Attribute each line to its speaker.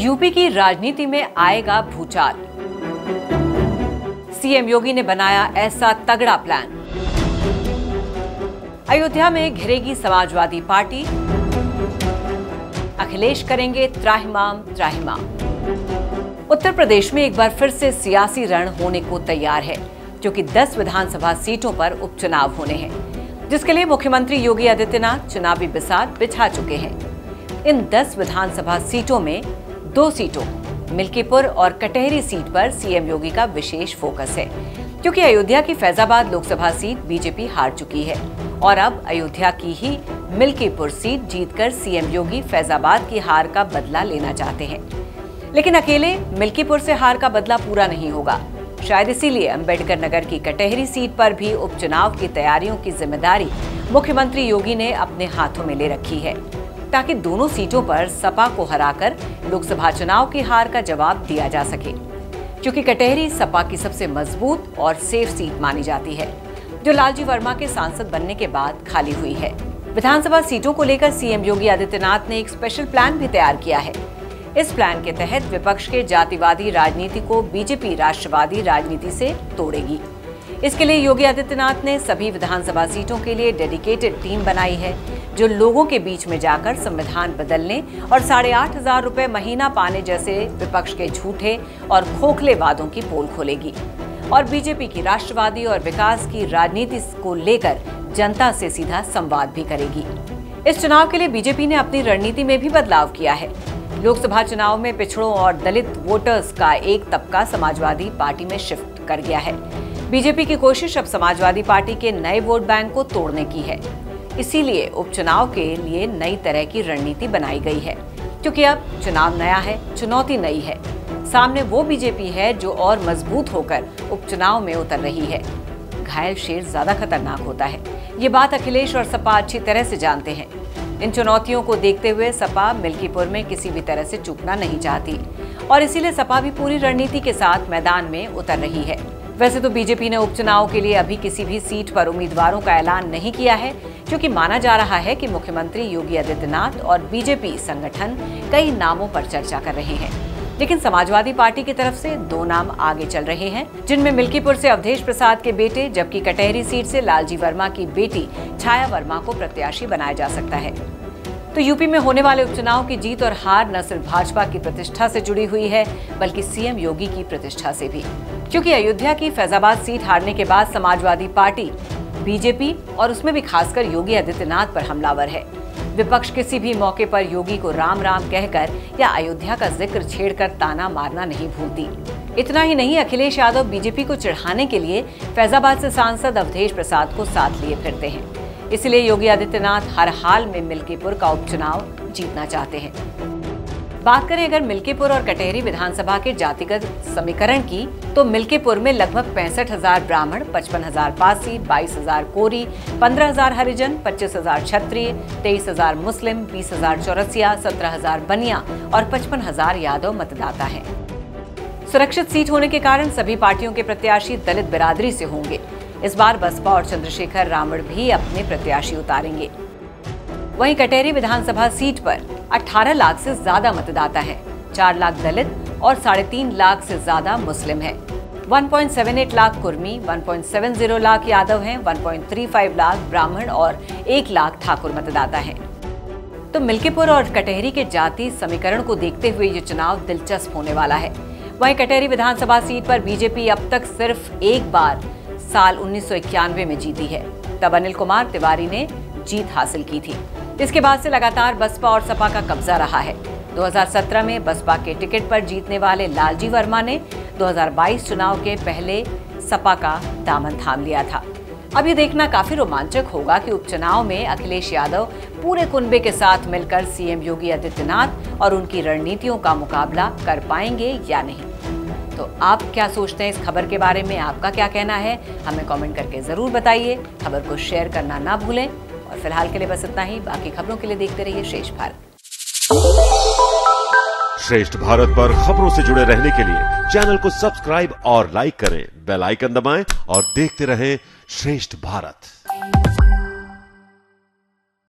Speaker 1: UP की राजनीति में आएगा भूचाल। सीएम योगी ने बनाया ऐसा तगड़ा प्लान। अयोध्या में घिरेगी समाजवादी पार्टी। अखिलेश करेंगे त्राहिमाम त्राहिमाम। उत्तर प्रदेश में एक बार फिर से सियासी रण होने को तैयार है, क्योंकि 10 विधानसभा सीटों पर उपचुनाव होने हैं, जिसके लिए मुख्यमंत्री योगी आदित्यनाथ चुनावी बिसात बिछा चुके हैं। इन 10 विधानसभा सीटों में 2 सीटों मिल्कीपुर और कटहरी सीट पर सीएम योगी का विशेष फोकस है, क्योंकि अयोध्या की फैजाबाद लोकसभा सीट बीजेपी हार चुकी है और अब अयोध्या की ही मिल्कीपुर सीट जीतकर सीएम योगी फैजाबाद की हार का बदला लेना चाहते हैं। लेकिन अकेले मिल्कीपुर से हार का बदला पूरा नहीं होगा। शायद इसीलिए अंबेडकर नगर की कटहरी सीट पर भी उपचुनाव की तैयारियों की जिम्मेदारी मुख्यमंत्री योगी ने अपने हाथों में ले रखी है, ताकि दोनों सीटों पर सपा को हराकर लोकसभा चुनाव की हार का जवाब दिया जा सके, क्योंकि कटहरी सपा की सबसे मजबूत और सेफ सीट मानी जाती है, जो लालजी वर्मा के सांसद बनने के बाद खाली हुई है। विधानसभा सीटों को लेकर सीएम योगी आदित्यनाथ ने एक स्पेशल प्लान भी तैयार किया है। इस प्लान के तहत विपक्ष के जातिवादी राजनीति को बीजेपी राष्ट्रवादी राजनीति से तोड़ेगी। इसके लिए योगी आदित्यनाथ ने सभी विधानसभा सीटों के लिए डेडिकेटेड टीम बनाई है, जो लोगों के बीच में जाकर संविधान बदलने और 8,500 रुपए महीना पाने जैसे विपक्ष के झूठे और खोखले वादों की पोल खोलेगी और बीजेपी की राष्ट्रवादी और विकास की राजनीति को लेकर जनता से सीधा संवाद भी करेगी। इस चुनाव के लिए बीजेपी ने अपनी रणनीति में भी बदलाव किया है। लोकसभा चुनाव में पिछड़ों और दलित वोटर्स का एक तबका समाजवादी पार्टी में शिफ्ट कर गया है। बीजेपी की कोशिश अब समाजवादी पार्टी के नए वोट बैंक को तोड़ने की है। इसीलिए उपचुनाव के लिए नई तरह की रणनीति बनाई गई है, क्योंकि अब चुनाव नया है, चुनौती नई है। सामने वो बीजेपी है जो और मजबूत होकर उपचुनाव में उतर रही है। घायल शेर ज्यादा खतरनाक होता है, ये बात अखिलेश और सपा अच्छी तरह से जानते हैं। इन चुनौतियों को देखते हुए सपा मिल्कीपुर में किसी भी तरह से चूकना नहीं चाहती और इसीलिए सपा भी पूरी रणनीति के साथ मैदान में उतर रही है। वैसे तो बीजेपी ने उपचुनाव के लिए अभी किसी भी सीट पर उम्मीदवारों का ऐलान नहीं किया है, क्योंकि माना जा रहा है कि मुख्यमंत्री योगी आदित्यनाथ और बीजेपी संगठन कई नामों पर चर्चा कर रहे हैं। लेकिन समाजवादी पार्टी की तरफ से 2 नाम आगे चल रहे हैं, जिनमें मिल्कीपुर से अवधेश प्रसाद के बेटे, जबकि कटहरी सीट से लालजी वर्मा की बेटी छाया वर्मा को प्रत्याशी बनाया जा सकता है। तो यूपी में होने वाले उपचुनाव की जीत और हार न सिर्फ भाजपा की प्रतिष्ठा से जुड़ी हुई है, बल्कि सीएम योगी की प्रतिष्ठा से भी, क्योंकि अयोध्या की फैजाबाद सीट हारने के बाद समाजवादी पार्टी, बीजेपी और उसमें भी खासकर योगी आदित्यनाथ पर हमलावर है। विपक्ष किसी भी मौके पर योगी को राम राम कहकर या अयोध्या का जिक्र छेड़कर ताना मारना नहीं भूलती। इतना ही नहीं, अखिलेश यादव बीजेपी को चिढ़ाने के लिए फैजाबाद से सांसद अवधेश प्रसाद को साथ लिए फिरते हैं। इसलिए योगी आदित्यनाथ हर हाल में मिल्कीपुर का उपचुनाव जीतना चाहते हैं। बात करें अगर मिल्कीपुर और कटहरी विधानसभा के जातिगत समीकरण की, तो मिल्कीपुर में लगभग 65,000 ब्राह्मण, 55,000 पासी, 22,000 कोरी, 15,000 हरिजन, 25,000 क्षत्रिय, 23,000 मुस्लिम, 20,000 चौरसिया, 17,000 बनिया और 55,000 यादव मतदाता हैं। सुरक्षित सीट होने के कारण सभी पार्टियों के प्रत्याशी दलित बिरादरी से होंगे। इस बार बसपा और चंद्रशेखर रावण भी अपने प्रत्याशी उतारेंगे। वहीं कटहरी विधानसभा सीट पर 18 लाख से ज्यादा मतदाता हैं, 4 लाख दलित और 3.5 लाख से ज्यादा मुस्लिम हैं। 1.78 लाख कुर्मी, 1.70 लाख यादव हैं, 1.35 लाख ब्राह्मण और 1 लाख ठाकुर मतदाता हैं। तो मिल्कीपुर और कटहरी के जाति समीकरण को देखते हुए ये चुनाव दिलचस्प होने वाला है। वहीं कटहरी विधानसभा सीट पर बीजेपी अब तक सिर्फ एक बार साल 1991 में जीती है, तब अनिल कुमार तिवारी ने जीत हासिल की थी। इसके बाद से लगातार बसपा और सपा का कब्जा रहा है। 2017 में बसपा के टिकट पर जीतने वाले लालजी वर्मा ने 2022 चुनाव के पहले सपा का दामन थाम लिया था। अब ये देखना काफी रोमांचक होगा कि उपचुनाव में अखिलेश यादव पूरे कुनबे के साथ मिलकर सीएम योगी आदित्यनाथ और उनकी रणनीतियों का मुकाबला कर पाएंगे या नहीं। तो आप क्या सोचते हैं इस खबर के बारे में? आपका क्या कहना है? हमें कमेंट करके जरूर बताइए। खबर को शेयर करना ना भूलें और फिलहाल के लिए बस इतना ही। बाकी खबरों के लिए देखते रहिए श्रेष्ठ भारत।
Speaker 2: श्रेष्ठ भारत पर खबरों से जुड़े रहने के लिए चैनल को सब्सक्राइब और लाइक करें, बेल आइकन दबाएं और देखते रहें श्रेष्ठ भारत।